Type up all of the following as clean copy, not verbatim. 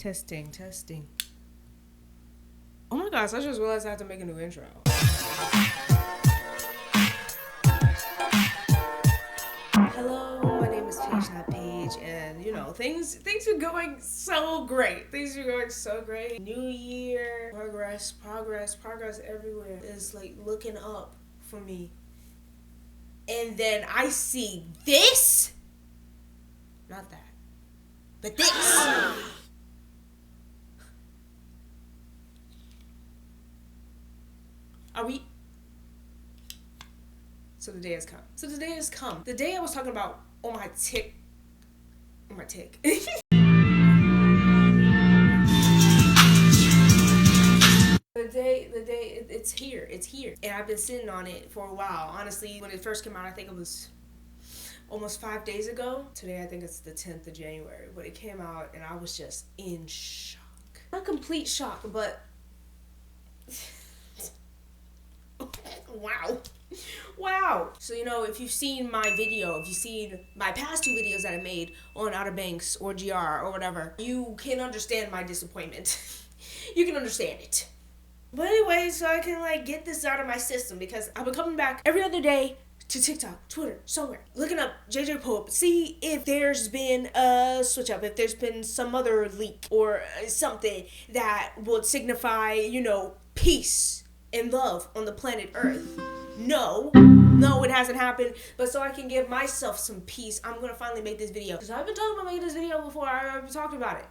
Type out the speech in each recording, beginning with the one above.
Testing, testing. Oh my gosh, I just realized I have to make a new intro. Hello, my name is Paige, not Paige, and you know, things are going so great. Things are going so great. New year, progress everywhere is like looking up for me. And then I see this, not that, but this. Are we? So the day has come. The day I was talking about on my tick. The day, it's here. And I've been sitting on it for a while. Honestly, when it first came out, I think it was almost 5 days ago. Today, I think it's the 10th of January. But it came out, and I was just in shock. Not complete shock, but wow. So, you know, if you've seen my video, if you've seen my past 2 videos that I made on Outer Banks or GR or whatever, you can understand my disappointment. You can understand it. But anyway, so I can like get this out of my system because I've been coming back every other day to TikTok, Twitter, somewhere, looking up JJ Pope, see if there's been a switch up, if there's been some other leak or something that would signify, you know, peace and love on the planet Earth. No, it hasn't happened. But so I can give myself some peace, I'm gonna finally make this video. Because I've been talking about making this video before, I've talked about it.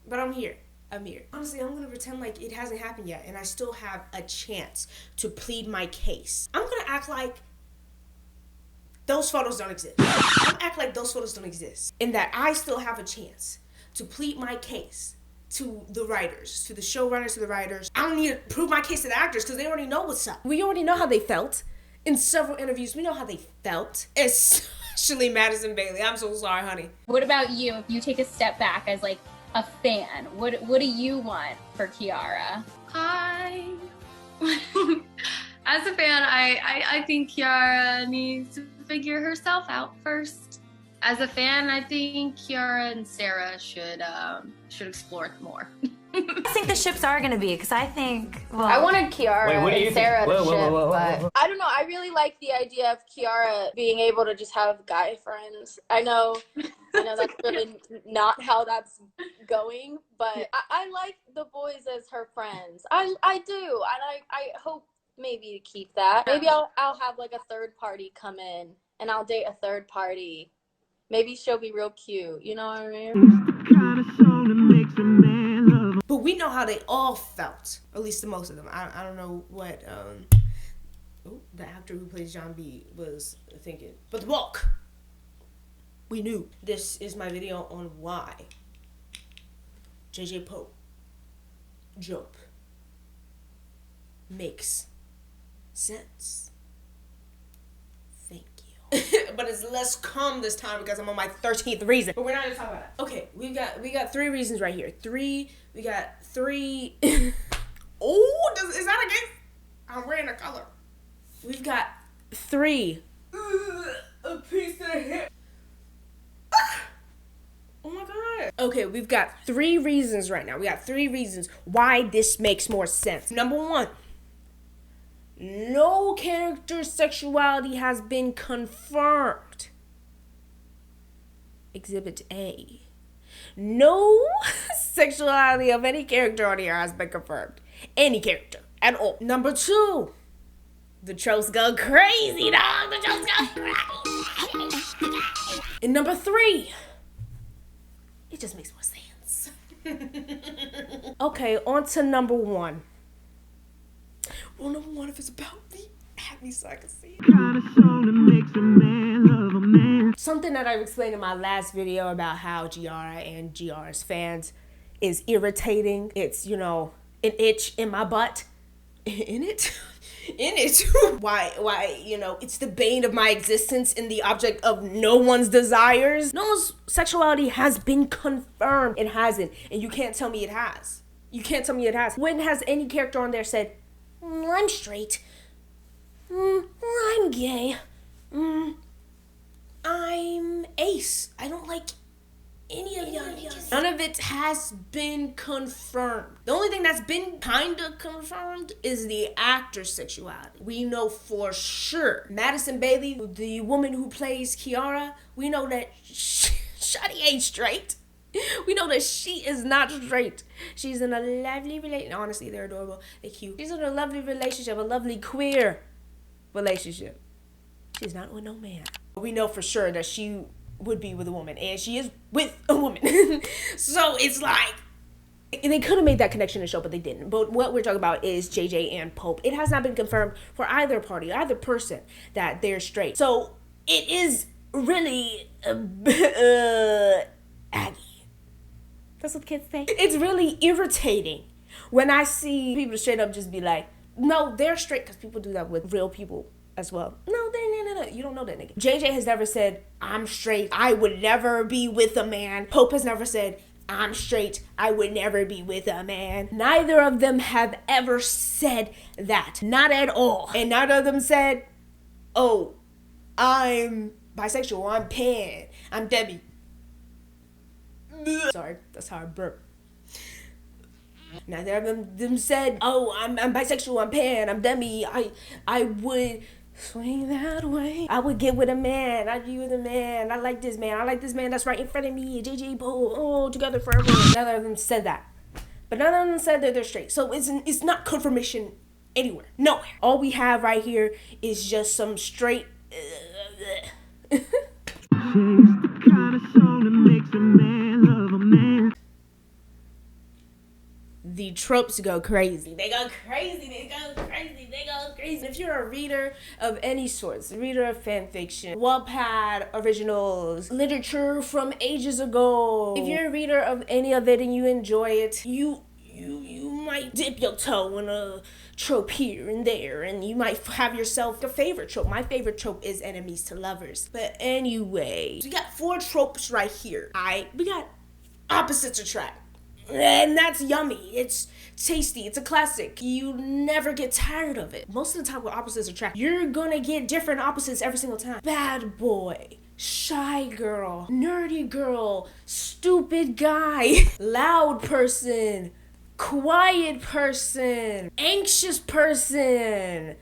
But I'm here. Honestly, I'm gonna pretend like it hasn't happened yet and I still have a chance to plead my case. I'm gonna act like those photos don't exist. And that I still have a chance to plead my case to the writers, to the showrunners, to the writers. I don't need to prove my case to the actors because they already know what's up. We already know how they felt. In several interviews, we know how they felt. Especially Madison Bailey. I'm so sorry, honey. What about you? If you take a step back as like a fan, what do you want for Kiara? As a fan, I think Kiara needs to figure herself out first. As a fan, I think Kiara and Sarah should explore it more. I think the ships are gonna be, because I think, well, I wanted Kiara and Sarah to ship, but I don't know. I really like the idea of Kiara being able to just have guy friends. I know that's really not how that's going, but I like the boys as her friends. I do, and I hope maybe to keep that. Maybe I'll have like a third party come in, and I'll date a third party. Maybe she'll be real cute. You know what I mean? But we know how they all felt, at least the most of them. I don't know what the actor who plays John B was thinking. But the bulk, we knew. This is my video on why JJ Pope jump makes sense. Thank you. But it's less calm this time because I'm on my 13th reason. But we're not gonna talk about it. Okay, we got 3 reasons right here. We got 3. Oh, is that against? I'm wearing a color. We've got 3. A piece of hip. Oh my god. Okay, we've got 3 reasons right now. We got 3 reasons why this makes more sense. Number 1. No character's sexuality has been confirmed. Exhibit A. No sexuality of any character on here has been confirmed. Any character at all. Number 2. The tropes go crazy, dog. The tropes go crazy. And number 3. It just makes more sense. Okay, on to number 1. Well, number 1, if it's about me, at me so I can see it. Something that I've explained in my last video about how Giara and GR's fans is irritating. It's, you know, an itch in my butt. In it? Why, you know, it's the bane of my existence and the object of no one's desires. No one's sexuality has been confirmed. It hasn't. And you can't tell me it has. When has any character on there said, I'm straight. I'm gay. I'm ace. I don't like any of y'all niggas. None of it has been confirmed. The only thing that's been kinda confirmed is the actor's sexuality. We know for sure Madison Bailey, the woman who plays Kiara, we know that Shawty ain't straight. We know that she is not straight. She's in a lovely relationship. Honestly, they're adorable. They're cute. She's in a lovely relationship, a lovely queer relationship. She's not with no man. We know for sure that she would be with a woman, and she is with a woman. So it's like, and they could have made that connection in the show, but they didn't. But what we're talking about is JJ and Pope. It has not been confirmed for either party, either person, that they're straight. So it is really Aggie. That's what kids say. It's really irritating when I see people straight up just be like, no, they're straight, because people do that with real people as well. No, you don't know that nigga. JJ has never said, I'm straight, I would never be with a man. Pope has never said, I'm straight, I would never be with a man. Neither of them have ever said that. Not at all. And neither of them said, oh, I'm bisexual, I'm pan, I'm Debbie. Sorry, that's how I burp. Neither of them said, oh, I'm bisexual, I'm pan, I'm Demi, I would swing that way. I would get with a man, I'd be with a man, I like this man that's right in front of me, JJ Poe, oh, together forever. Neither of them said that. But none of them said that they're straight. So it's not confirmation anywhere, nowhere. All we have right here is just some straight... The tropes go crazy. They go crazy. If you're a reader of any sorts, a reader of fan fiction, Wattpad originals, literature from ages ago, if you're a reader of any of it and you enjoy it, you might dip your toe in a trope here and there, and you might have yourself a favorite trope. My favorite trope is enemies to lovers. But anyway, we got 4 tropes right here. We got opposites attract. And that's yummy. It's tasty. It's a classic. You never get tired of it. Most of the time with opposites attract, you're gonna get different opposites every single time. Bad boy, shy girl, nerdy girl, stupid guy, loud person, quiet person, anxious person,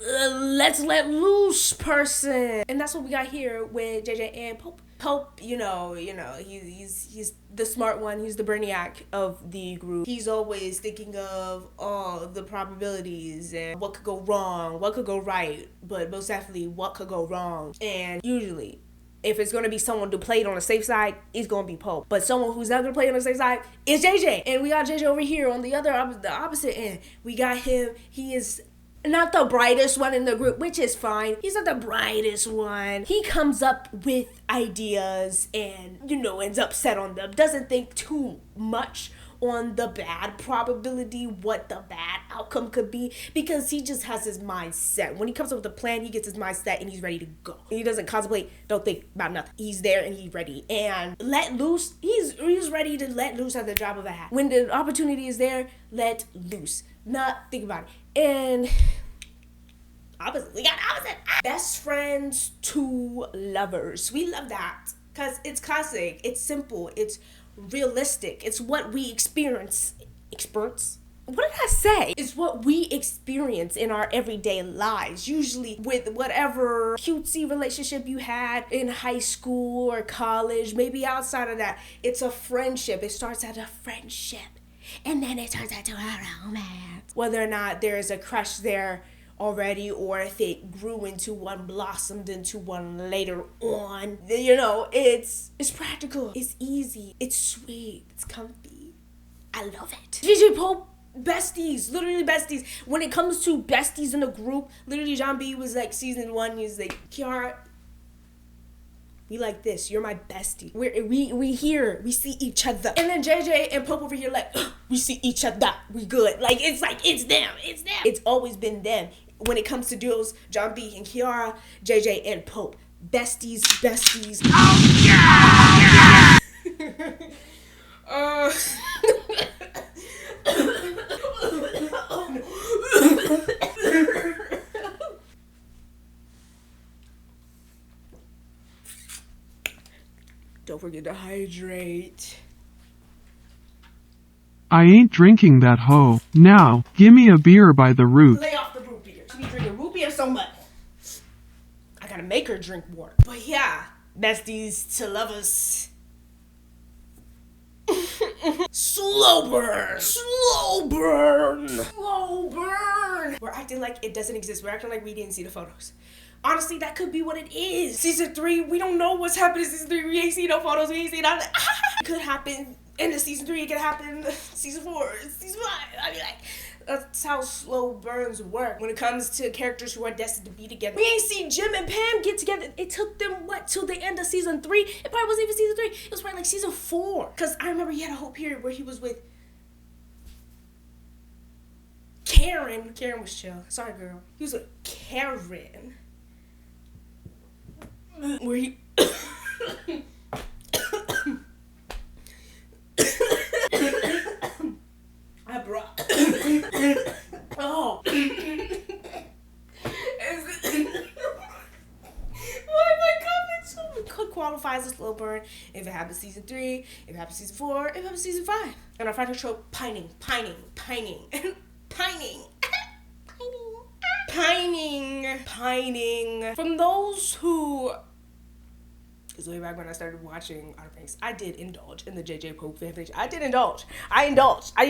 let's let loose person. And that's what we got here with JJ and Pope. Pope, you know, he's the smart one. He's the brainiac of the group. He's always thinking of all the probabilities and what could go wrong, what could go right, but most definitely what could go wrong. And usually, if it's going to be someone to play it on the safe side, it's going to be Pope. But someone who's not going to play it on the safe side is JJ. And we got JJ over here on the opposite end. We got him. He is not the brightest one in the group, which is fine. He's not the brightest one. He comes up with ideas and, ends up set on them. Doesn't think too much on the bad probability, what the bad outcome could be, because he just has his mind set. When he comes up with a plan, he gets his mind set and he's ready to go. He doesn't contemplate, don't think about nothing. He's there and he's ready. And let loose, he's ready to let loose at the drop of a hat. When the opportunity is there, let loose. Not think about it. And opposite, we got opposite. Best friends to lovers. We love that because it's classic, it's simple, it's realistic, it's what we experience. What did I say? It's what we experience in our everyday lives, usually with whatever cutesy relationship you had in high school or college, maybe outside of that. It's a friendship. It starts at a friendship and then it turns into a romance. Whether or not there is a crush there already, or if it grew into one, blossomed into one later on, it's practical, it's easy, it's sweet, it's comfy. I love it. JJ Pope, besties, literally besties. When it comes to besties in the group, literally John B was like season 1, he was like, Kiara, we like this, you're my bestie. We here, we see each other. And then JJ and Pope over here like, we see each other, we good. It's them. It's always been them. When it comes to duos, John B and Kiara, JJ and Pope. Besties. Oh yeah! forget to hydrate. I ain't drinking that hoe. Now, gimme a beer by the root. Lay off the root beer. She be drinking root beer so much. I gotta make her drink water. But yeah, besties to lovers. Slow burn. Slow burn. Slow burn. We're acting like it doesn't exist. We're acting like we didn't see the photos. Honestly, that could be what it is. Season 3, we don't know what's happening in season 3. We ain't seen no photos. We ain't seen nothing. It could happen in the season 3. It could happen season 4, season 5. I mean, like, that's how slow burns work when it comes to characters who are destined to be together. We ain't seen Jim and Pam get together. It took them, what, till the end of season 3? It probably wasn't even season 3. It was probably like season 4. Because I remember he had a whole period where he was with Karen. Karen was chill. Sorry, girl. He was with Karen. Where he... I brought... Oh. Why am I coughing so much? Could qualify as a slow burn if it happens season 3, if it happens season 4, if it happens season 5. And our final trope, pining. From those who... Because way back when I started watching Outer Banks, I did indulge in the JJ Pope fanfiction. I indulged. I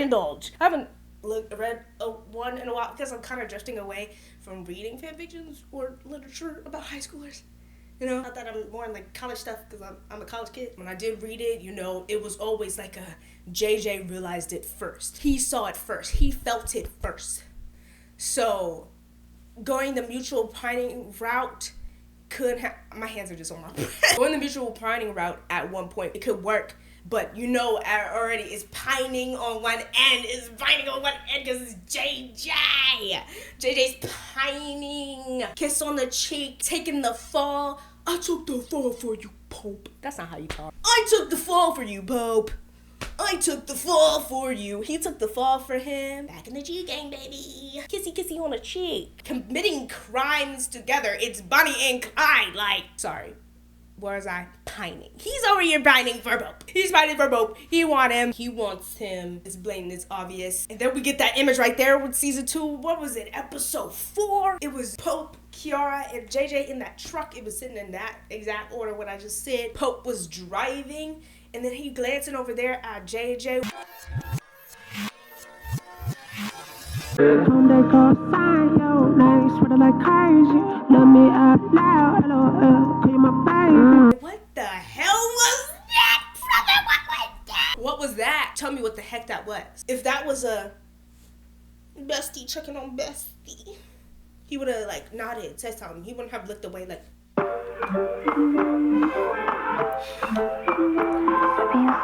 haven't read one in a while because I'm kind of drifting away from reading fanfictions or literature about high schoolers. You know, not that I'm more in like college stuff because I'm a college kid. When I did read it, you know, it was always like a JJ realized it first. He saw it first. He felt it first. So going the mutual pining route could have, my hands are just on my breath. Going the mutual pining route at one point, it could work, but you know already is pining on one end, because it's JJ. JJ's pining. Kiss on the cheek, taking the fall. I took the fall for you, Pope. That's not how you talk. I took the fall for you, Pope. I took the fall for you. He took the fall for him. Back in the G gang, baby. Kissy kissy on the cheek. Committing crimes together. It's Bonnie and Clyde. Like, sorry. Where was I? Pining. He's over here pining for Pope. He's pining for Pope. He wants him. He wants him. It's blatant. It's obvious. And then we get that image right there with season 2. What was it? Episode 4. It was Pope, Kiara, and JJ in that truck. It was sitting in that exact order what I just said. Pope was driving. And then he glancing over there at JJ. What the hell was that? What was that? Tell me what the heck that was. If that was a bestie checking on bestie, he would have like nodded, said something. He wouldn't have looked away like.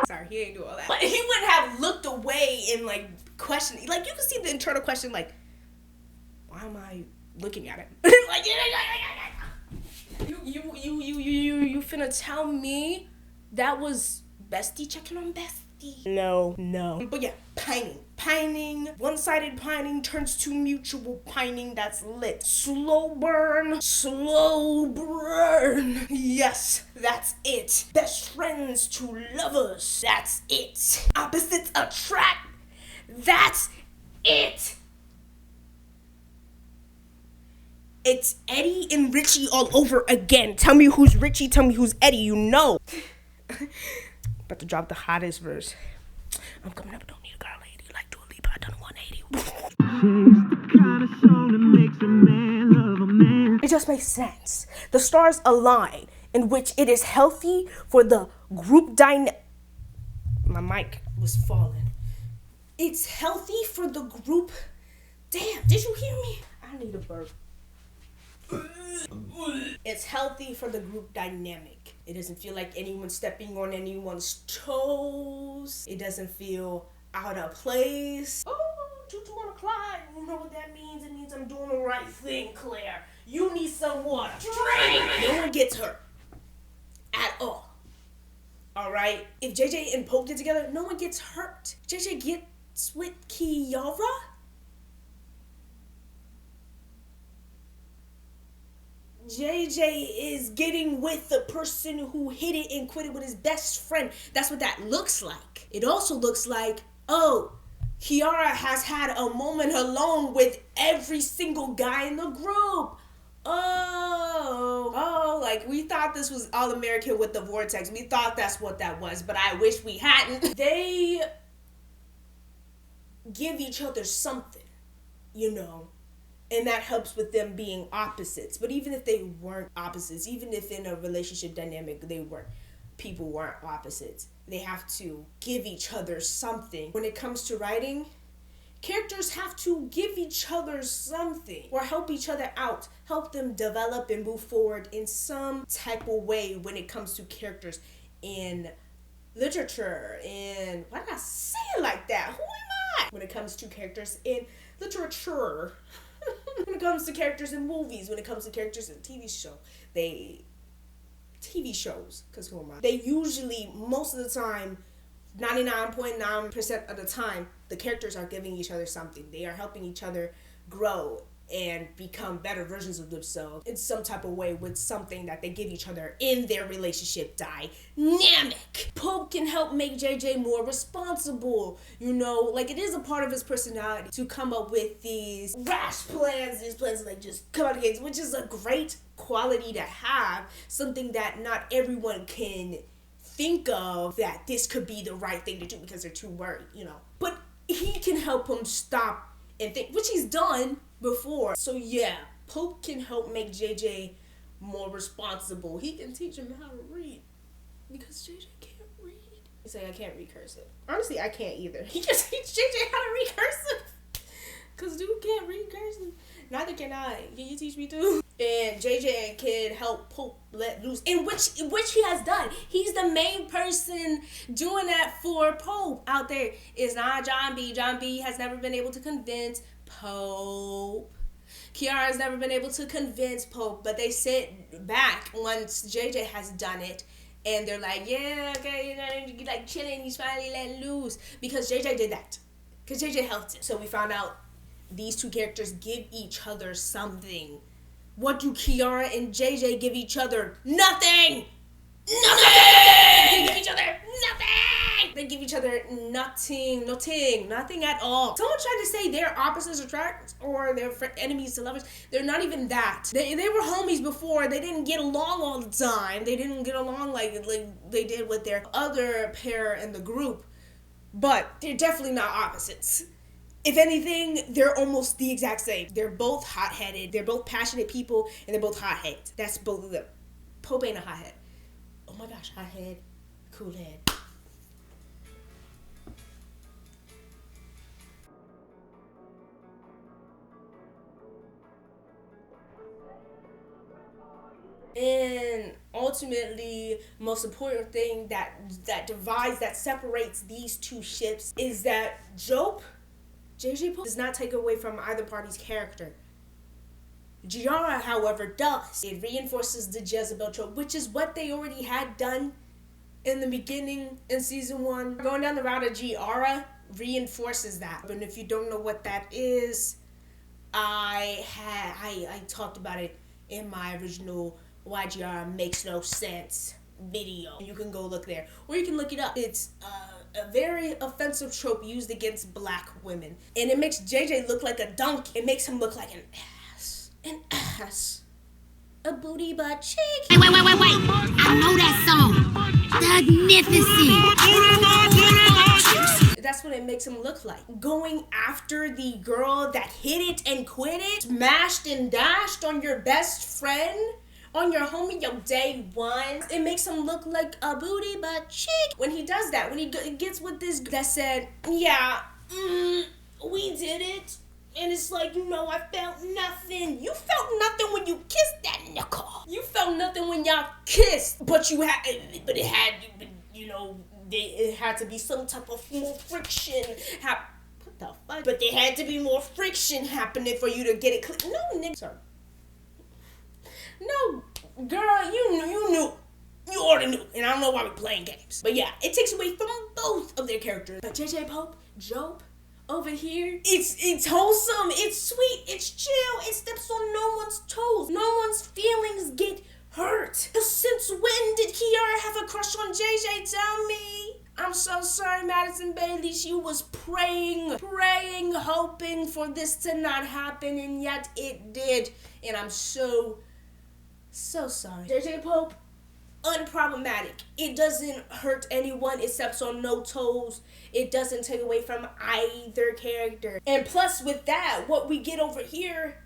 Sorry, he ain't do all that. But he wouldn't have looked away and like questioning. Like you can see the internal question, like, why am I looking at him? Like, you finna tell me that was bestie checking on bestie? No. But yeah, pining. One-sided pining turns to mutual pining. That's lit. Slow burn. Yes, that's it. Best friends to lovers. That's it. Opposites attract. That's it. It's Eddie and Richie all over again. Tell me who's Richie. Tell me who's Eddie. You know. About to drop the hottest verse. I'm coming up, don't need a girl lady. Like Dua Lipa, I done 180. It just makes sense. The stars align, in which it is healthy for the group dynamic. My mic was falling. It's healthy for the group. Damn, did you hear me? I need a burp. It's healthy for the group dynamic. It doesn't feel like anyone's stepping on anyone's toes. It doesn't feel out of place. Oh, you want to climb? You know what that means? It means I'm doing the right thing, Claire. You need some water. Drink! No one gets hurt. At all. Alright? If JJ and Pope get together, no one gets hurt. JJ gets with Kiara? JJ is getting with the person who hit it and quit it with his best friend. That's what that looks like. It also looks like, oh, Kiara has had a moment alone with every single guy in the group. Oh, like we thought this was All American with the Vortex. We thought that's what that was, but I wish we hadn't. They give each other something, you know, and that helps with them being opposites. But even if they weren't opposites, even if in a relationship dynamic people weren't opposites, they have to give each other something. When it comes to writing, characters have to give each other something or help each other out, help them develop and move forward in some type of way when it comes to characters in literature. And why did I say it like that? Who am I? When it comes to characters in literature, when it comes to characters in movies, when it comes to characters in TV shows, because who am I? They usually, most of the time, 99.9% of the time, the characters are giving each other something. They are helping each other grow and become better versions of themselves in some type of way with something that they give each other in their relationship dynamic. Pope can help make JJ more responsible. You know, like it is a part of his personality to come up with these rash plans, these plans like just come out of gates, which is a great quality to have, something that not everyone can think of, that this could be the right thing to do because they're too worried, you know. But he can help him stop and think, which he's done before. So yeah, Pope can help make JJ more responsible. He can teach him how to read because JJ can't read. He's like, I can't read cursive. Honestly, I can't either. He can teach JJ how to read cursive because dude can't read cursive. Neither can I. Can you teach me too? And JJ can help Pope let loose, in which he has done. He's the main person doing that for Pope out there. It's not John B. John B. has never been able to convince Pope. Kiara has never been able to convince Pope, but they sit back once JJ has done it, and they're like, yeah, okay, you're like chilling, he's finally letting loose, because JJ did that, because JJ helped him. So we found out these two characters give each other something. What do Kiara and JJ give each other? Nothing! They give each other nothing! They give each other nothing at all. Someone tried to say they're opposites attract or they're enemies to lovers. They're not even that. They were homies before. They didn't get along all the time. They didn't get along like they did with their other pair in the group. But they're definitely not opposites. If anything, they're almost the exact same. They're both hot-headed. They're both passionate people, and they're both hot-headed. That's both of them. Pope ain't a hothead. Oh my gosh, hothead, cool head. And ultimately, most important thing that divides, that separates these two ships is that JJ Pope does not take away from either party's character. Giara, however, does. It reinforces the Jezebel trope, which is what they already had done in the beginning in season 1. Going down the route of Giara reinforces that. And if you don't know what that is, I talked about it in my original Why Giara Makes No Sense video. You can go look there, or you can look it up. It's a very offensive trope used against black women, and it makes JJ look like a donkey. It makes him look like an ass, a booty butt cheek. Wait! I know that song, Magnificent. That's what it makes him look like. Going after the girl that hit it and quit it, smashed and dashed on your best friend, on your homie, your day one. It makes him look like a booty butt chick. When he does that, when he gets with this that said, yeah, we did it. And it's like, you know, I felt nothing. You felt nothing when you kissed that nickel. You felt nothing when y'all kissed. But it had to be some type of more friction. What the fuck? But there had to be more friction happening for you to get it clear. No, nigga. Sorry. No, girl, you knew. You already knew. And I don't know why we're playing games. But yeah, it takes away from both of their characters. But JJ Pope, Job, Over here, it's wholesome, it's sweet, it's chill, it steps on no one's toes, no one's feelings get hurt. Since when did Kiara have a crush on JJ? Tell me. I'm so sorry, Madison Bailey. She was praying, hoping for this to not happen, and yet it did. And I'm so sorry. JJ Pope, unproblematic. It doesn't hurt anyone. It steps on no toes. It doesn't take away from either character. And plus with that, what we get over here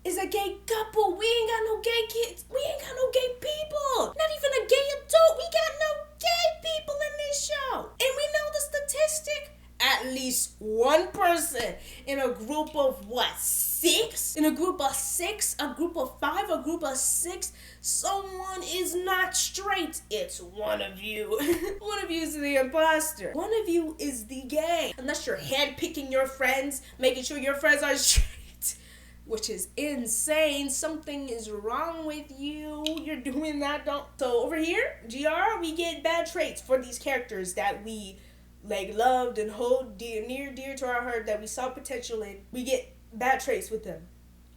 is a gay couple. We ain't got no gay kids. We ain't got no gay people. Not even a gay adult. We got no gay people in this show. And we know the statistic. At least one person in a group of what, 6? In a group of 6, a group of 5, a group of 6, someone is not straight. It's one of you. One of you is the imposter. One of you is the gay. Unless you're handpicking your friends, making sure your friends are straight, which is insane. Something is wrong with you. You're doing that, don't. So over here, GR, we get bad traits for these characters that we loved and hold near to our heart, that we saw potential in. We get bad traits with them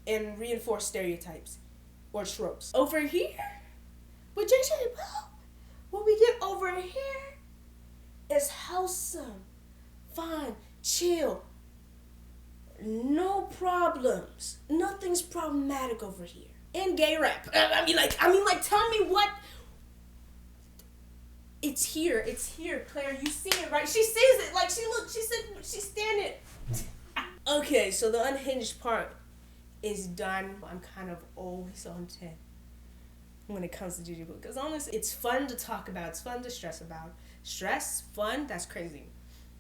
and reinforce stereotypes or tropes. Over here, with JJ Pope, what we get over here is wholesome, fun, chill, no problems. Nothing's problematic over here. And gay rap. I mean, tell me what. It's here, Claire. You see it, right? She sees it. She's standing. Okay, so the unhinged part is done. I'm kind of always on 10 when it comes to JJ Pope, because honestly, it's fun to talk about. It's fun to stress about. Stress, fun, that's crazy.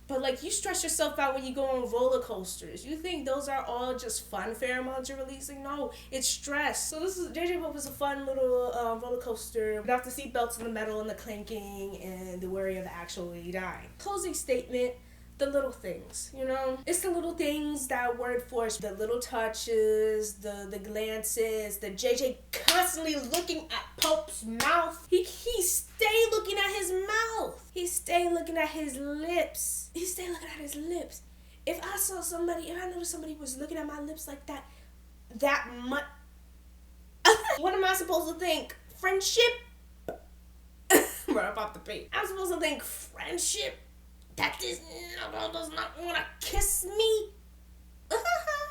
But you stress yourself out when you go on roller coasters. You think those are all just fun pheromones you're releasing? No, it's stress. So this is JJ Pope is a fun little roller coaster without the seatbelts and the metal and the clanking and the worry of actually dying. Closing statement. The little things, It's the little things that word force, the little touches, the glances, the JJ constantly looking at Pope's mouth. He stay looking at his mouth. He stay looking at his lips. If I noticed somebody was looking at my lips like that much, what am I supposed to think? Friendship? Right up off the page. I'm supposed to think friendship? That this girl does not want to kiss me?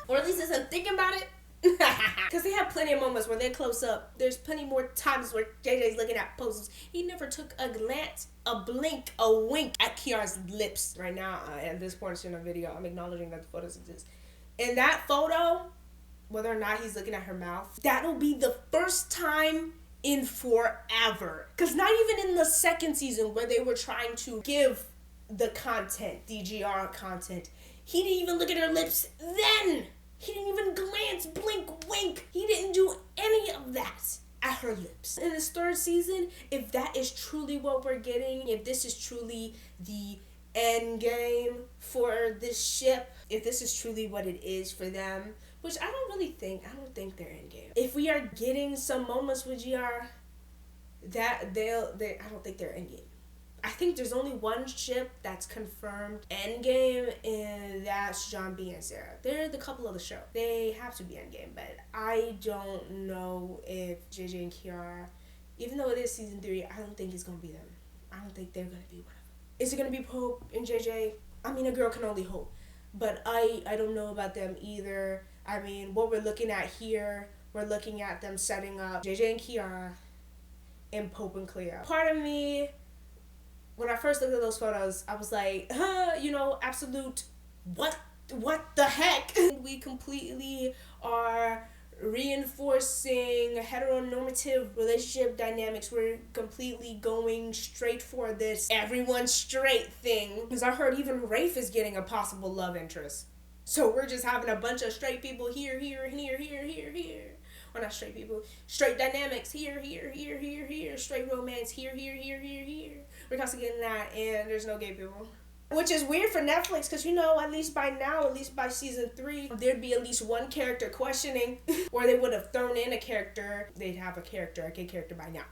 Or at least isn't thinking about it? Because they have plenty of moments where they're close up. There's plenty more times where JJ's looking at poses. He never took a glance, a blink, a wink at Kiara's lips. Right now, at this point in the video, I'm acknowledging that the photos exist. In that photo, whether or not he's looking at her mouth, that'll be the first time in forever. Because not even in the second season where they were trying to give the content, DGR content, he didn't even look at her lips then. He didn't even glance, blink, wink. He didn't do any of that at her lips. In this third season, if that is truly what we're getting, if this is truly the end game for this ship, if this is truly what it is for them, which I don't think they're end game. If we are getting some moments with GR, I don't think they're end game. I think there's only one ship that's confirmed endgame, and that's John B and Sarah. They're the couple of the show. They have to be endgame, but I don't know if JJ and Kiara, even though it is season 3, I don't think it's going to be them. I don't think they're going to be one of them. Is it going to be Pope and JJ? I mean, a girl can only hope. But I don't know about them either. I mean, what we're looking at here, we're looking at them setting up JJ and Kiara and Pope and Cleo. Part of me, when I first looked at those photos, I was like, absolute, what the heck? We completely are reinforcing heteronormative relationship dynamics. We're completely going straight for this everyone's straight thing. Because I heard even Rafe is getting a possible love interest. So we're just having a bunch of straight people here. Or not straight people, straight dynamics here, straight romance here. We're constantly getting that, and there's no gay people. Which is weird for Netflix, because at least by season 3, there'd be at least one character questioning, or they would have thrown in a character. They'd have a gay character by now,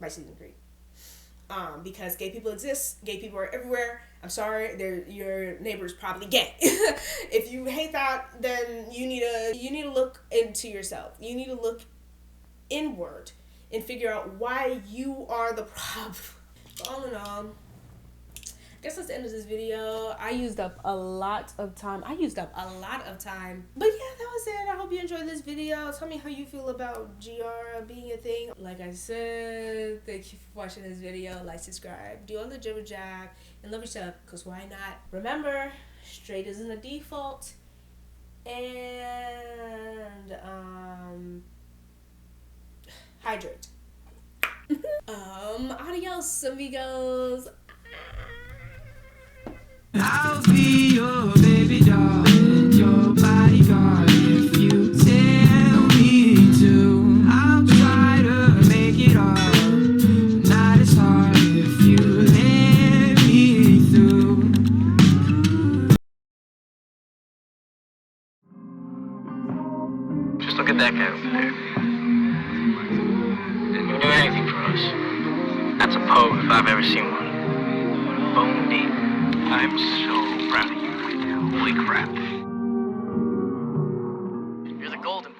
by season 3. because gay people exist. Gay people are everywhere. I'm sorry, your neighbor's probably gay. If you hate that, then you need to look into yourself. You need to look inward and figure out why you are the problem. All in all, I guess that's the end of this video. I used up a lot of time. But yeah, that was it. I hope you enjoyed this video. Tell me how you feel about Giara being a thing. Like I said, thank you for watching this video. Like, subscribe, do all the jibber jab, and love yourself, because why not? Remember, straight isn't a default. And hydrate. Adios, amigos. I'll be your baby doll and your bodyguard if you tell me to. I'll try to make it all, not as hard if you let me through. Just look at that guy over there. Didn't do anything for us. That's a pogue if I've ever seen one. Bone deep. I'm so proud of you right now. Holy crap. You're the golden